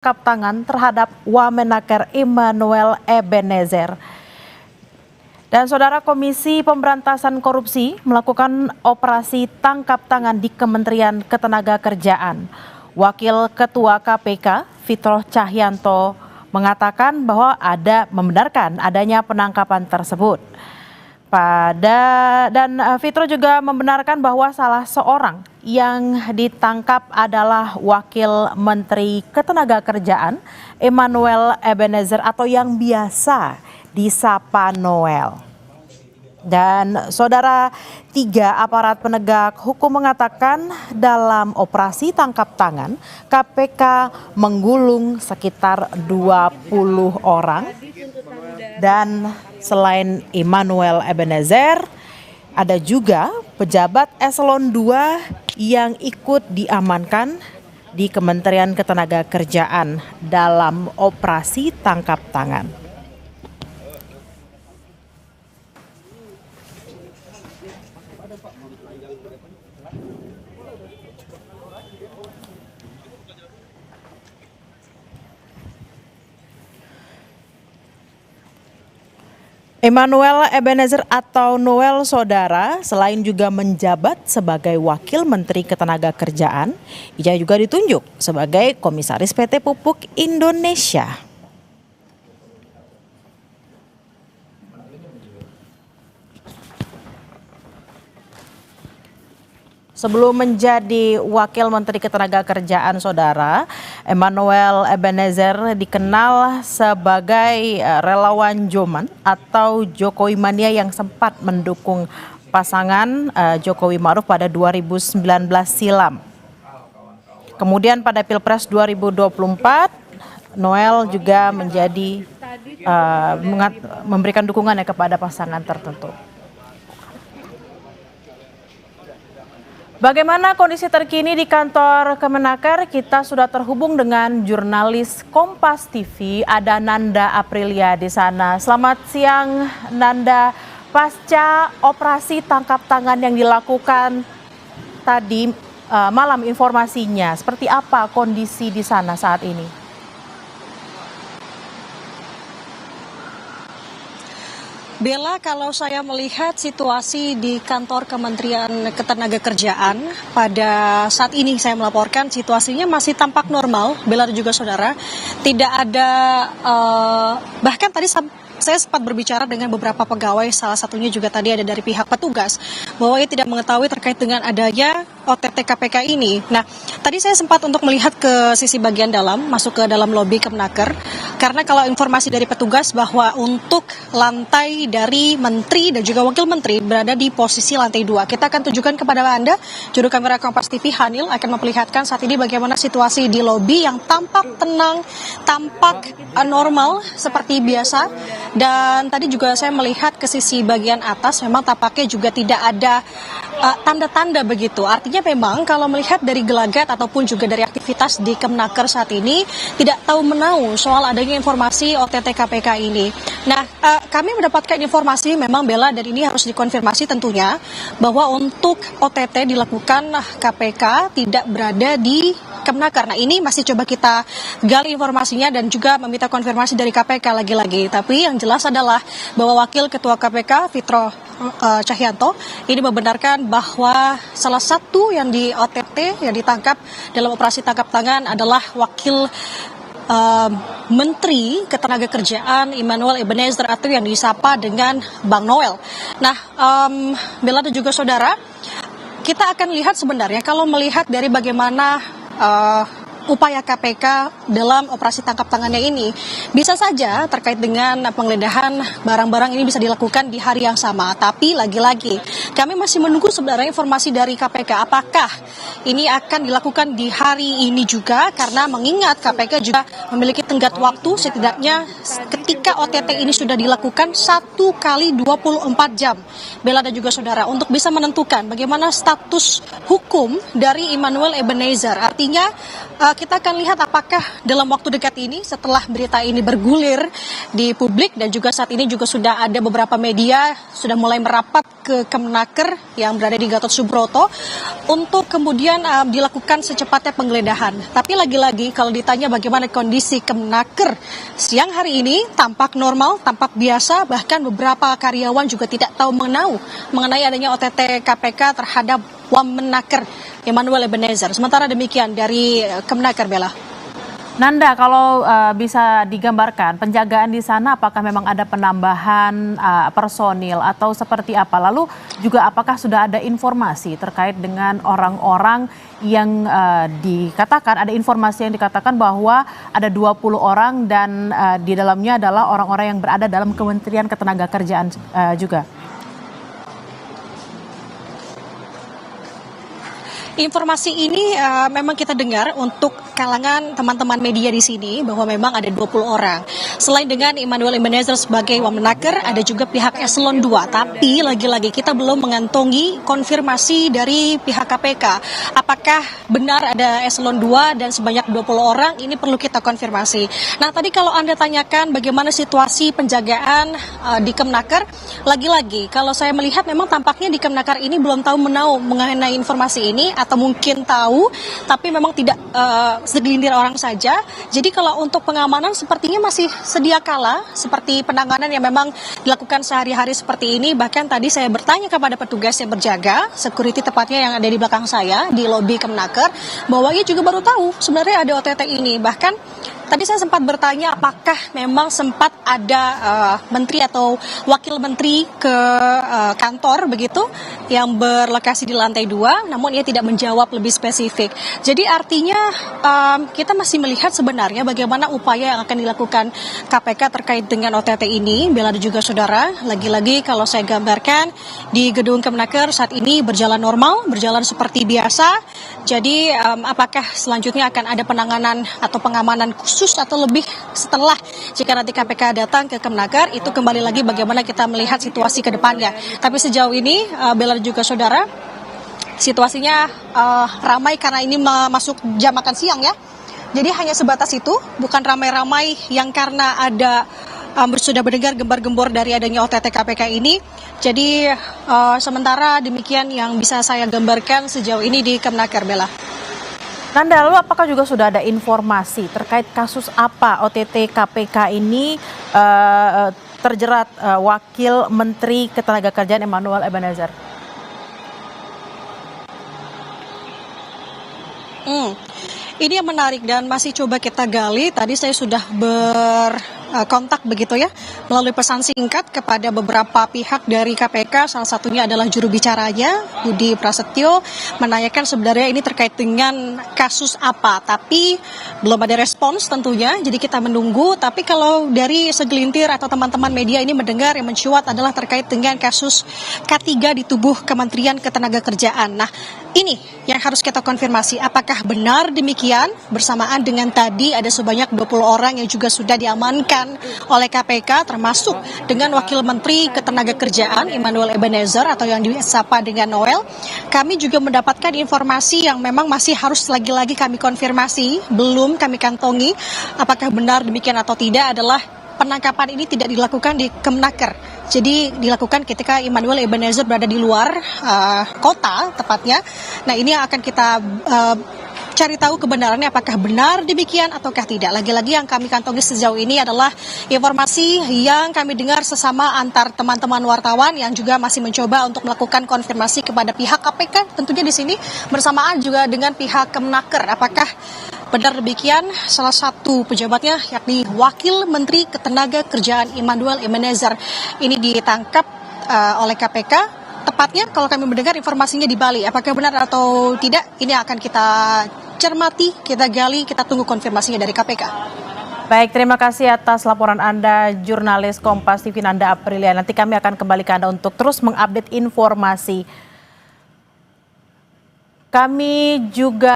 tangkap tangan terhadap Wamenaker Immanuel Ebenezer. Dan Saudara, Komisi Pemberantasan Korupsi melakukan operasi tangkap tangan di Kementerian Ketenagakerjaan. Wakil Ketua KPK, Fitro Cahyanto, mengatakan bahwa membenarkan adanya penangkapan tersebut. Fitro juga membenarkan bahwa salah seorang yang ditangkap adalah Wakil Menteri Ketenagakerjaan Immanuel Ebenezer atau yang biasa disapa Noel. Dan Saudara, 3 aparat penegak hukum mengatakan dalam operasi tangkap tangan KPK menggulung sekitar 20 orang. Dan selain Immanuel Ebenezer, ada juga pejabat eselon 2 yang ikut diamankan di Kementerian Ketenagakerjaan dalam operasi tangkap tangan. Immanuel Ebenezer atau Noel, Saudara, selain juga menjabat sebagai Wakil Menteri Ketenagakerjaan, ia juga ditunjuk sebagai Komisaris PT Pupuk Indonesia. Sebelum menjadi Wakil Menteri Ketenagakerjaan, Saudara, Immanuel Ebenezer dikenal sebagai relawan Joman atau Jokowi Mania yang sempat mendukung pasangan Jokowi Ma'ruf pada 2019 silam. Kemudian pada Pilpres 2024, Noel juga memberikan dukungannya kepada pasangan tertentu. Bagaimana kondisi terkini di kantor Kemenaker? Kita sudah terhubung dengan jurnalis Kompas TV, ada Nanda Aprilia di sana. Selamat siang, Nanda. Pasca operasi tangkap tangan yang dilakukan tadi malam, informasinya seperti apa kondisi di sana saat ini? Bella, kalau saya melihat situasi di kantor Kementerian Ketenagakerjaan pada saat ini saya melaporkan situasinya masih tampak normal, Bella dan juga saudara. Tidak ada, bahkan tadi saya sempat berbicara dengan beberapa pegawai, salah satunya juga tadi ada dari pihak petugas, bahwa ia tidak mengetahui terkait dengan adanya OTT KPK ini. Nah, tadi saya sempat untuk melihat ke sisi bagian dalam, masuk ke dalam lobi Kemenaker, karena kalau informasi dari petugas bahwa untuk lantai dari menteri dan juga wakil menteri berada di posisi lantai 2. Kita akan tunjukkan kepada Anda, juru kamera Kompas TV Hanil akan memperlihatkan saat ini bagaimana situasi di lobi yang tampak tenang, tampak normal seperti biasa. Dan tadi juga saya melihat ke sisi bagian atas memang tampaknya juga tidak ada tanda-tanda begitu. Artinya memang kalau melihat dari gelagat ataupun juga dari aktivitas di Kemenaker saat ini tidak tahu menau soal adanya informasi OTT KPK ini. Nah, kami mendapatkan informasi memang Bella, dan ini harus dikonfirmasi tentunya, bahwa untuk OTT dilakukan KPK tidak berada di Kemenaker. Nah, ini masih coba kita gali informasinya dan juga meminta konfirmasi dari KPK lagi-lagi. Tapi yang jelas adalah bahwa Wakil Ketua KPK Fitro Cahyanto ini membenarkan bahwa salah satu yang di OTT yang ditangkap dalam operasi tangkap tangan adalah Wakil Menteri Ketenagakerjaan Immanuel Ebenezer atau yang disapa dengan Bang Noel. Nah, Bella dan juga saudara, kita akan lihat sebenarnya kalau melihat dari bagaimana upaya KPK dalam operasi tangkap tangannya ini, bisa saja terkait dengan penggeledahan barang-barang ini bisa dilakukan di hari yang sama. Tapi lagi-lagi kami masih menunggu sebenarnya informasi dari KPK apakah ini akan dilakukan di hari ini juga, karena mengingat KPK juga memiliki tenggat waktu setidaknya ketika OTT ini sudah dilakukan 1 kali 24 jam, Bella dan juga saudara, untuk bisa menentukan bagaimana status hukum dari Immanuel Ebenezer. Artinya kita akan lihat apakah dalam waktu dekat ini setelah berita ini bergulir di publik dan juga saat ini juga sudah ada beberapa media sudah mulai merapat ke Kemenaker yang berada di Gatot Subroto untuk kemudian dilakukan secepatnya penggeledahan. Tapi lagi-lagi kalau ditanya bagaimana kondisi Kemenaker siang hari ini, tampak normal, tampak biasa, bahkan beberapa karyawan juga tidak tahu mengenai adanya OTT KPK terhadap Wamenaker Immanuel Ebenezer. Sementara demikian dari Kemenaker, Bella. Nanda, kalau bisa digambarkan penjagaan di sana apakah memang ada penambahan personil atau seperti apa? Lalu juga apakah sudah ada informasi terkait dengan orang-orang yang dikatakan, ada informasi yang dikatakan bahwa ada 20 orang dan di dalamnya adalah orang-orang yang berada dalam Kementerian Ketenagakerjaan juga? Informasi ini memang kita dengar untuk kalangan teman-teman media di sini bahwa memang ada 20 orang. Selain dengan Immanuel Ebenezer sebagai Wamenaker, ada juga pihak Eselon 2. Tapi lagi-lagi kita belum mengantongi konfirmasi dari pihak KPK. Apakah benar ada Eselon 2 dan sebanyak 20 orang? Ini perlu kita konfirmasi. Nah, tadi kalau Anda tanyakan bagaimana situasi penjagaan di Kemenaker, lagi-lagi kalau saya melihat memang tampaknya di Kemenaker ini belum tahu mengenai informasi ini, atau mungkin tahu tapi memang tidak segelintir orang saja. Jadi kalau untuk pengamanan sepertinya masih sedia kala seperti penanganan yang memang dilakukan sehari-hari seperti ini. Bahkan tadi saya bertanya kepada petugas yang berjaga, security tepatnya yang ada di belakang saya di lobi Kemenaker, bahwa ia juga baru tahu sebenarnya ada OTT ini. Bahkan tadi saya sempat bertanya apakah memang sempat ada menteri atau wakil menteri ke kantor begitu yang berlokasi di lantai 2, namun ia tidak menjawab lebih spesifik. Jadi artinya kita masih melihat sebenarnya bagaimana upaya yang akan dilakukan KPK terkait dengan OTT ini. Bella dan juga saudara, lagi-lagi kalau saya gambarkan di gedung Kemenaker saat ini berjalan normal, berjalan seperti biasa. Jadi apakah selanjutnya akan ada penanganan atau pengamanan khusus atau lebih setelah jika nanti KPK datang ke Kemenaker, itu kembali lagi bagaimana kita melihat situasi ke depannya. Tapi sejauh ini Bella dan juga saudara, situasinya ramai karena ini masuk jam makan siang ya. Jadi hanya sebatas itu, bukan ramai-ramai yang karena ada sudah mendengar gembar-gembor dari adanya OTT KPK ini. Jadi sementara demikian yang bisa saya gambarkan sejauh ini di Kemenaker, Bella. Nanda, lalu apakah juga sudah ada informasi terkait kasus apa OTT KPK ini terjerat Wakil Menteri Ketenagakerjaan Immanuel Ebenezer? Ini yang menarik dan masih coba kita gali. Tadi saya sudah berkontak begitu ya melalui pesan singkat kepada beberapa pihak dari KPK. Salah satunya adalah juru bicaranya Budi Prasetyo, menanyakan sebenarnya ini terkait dengan kasus apa. Tapi belum ada respons tentunya, jadi kita menunggu. Tapi kalau dari segelintir atau teman-teman media ini mendengar yang mencuat adalah terkait dengan kasus K3 di tubuh Kementerian Ketenagakerjaan. Nah, ini yang harus kita konfirmasi, apakah benar demikian bersamaan dengan tadi ada sebanyak 20 orang yang juga sudah diamankan oleh KPK, termasuk dengan Wakil Menteri Ketenagakerjaan Immanuel Ebenezer atau yang disapa dengan Noel. Kami juga mendapatkan informasi yang memang masih harus lagi-lagi kami konfirmasi, belum kami kantongi apakah benar demikian atau tidak, adalah penangkapan ini tidak dilakukan di Kemenaker. Jadi dilakukan ketika Immanuel Ebenezer berada di luar kota tepatnya. Nah, ini yang akan kita cari tahu kebenarannya apakah benar demikian ataukah tidak. Lagi-lagi yang kami kantongi sejauh ini adalah informasi yang kami dengar sesama antar teman-teman wartawan yang juga masih mencoba untuk melakukan konfirmasi kepada pihak KPK. Tentunya di sini bersamaan juga dengan pihak Kemenaker. Apakah benar demikian? Salah satu pejabatnya yakni Wakil Menteri Ketenagakerjaan Immanuel Ebenezer ini ditangkap oleh KPK. Tepatnya kalau kami mendengar informasinya di Bali. Apakah benar atau tidak? Ini akan kita cermati, kita gali, kita tunggu konfirmasinya dari KPK. Baik, terima kasih atas laporan Anda, jurnalis Kompas TV Nanda Aprilia. Nanti kami akan kembali ke Anda untuk terus mengupdate informasi. Kami juga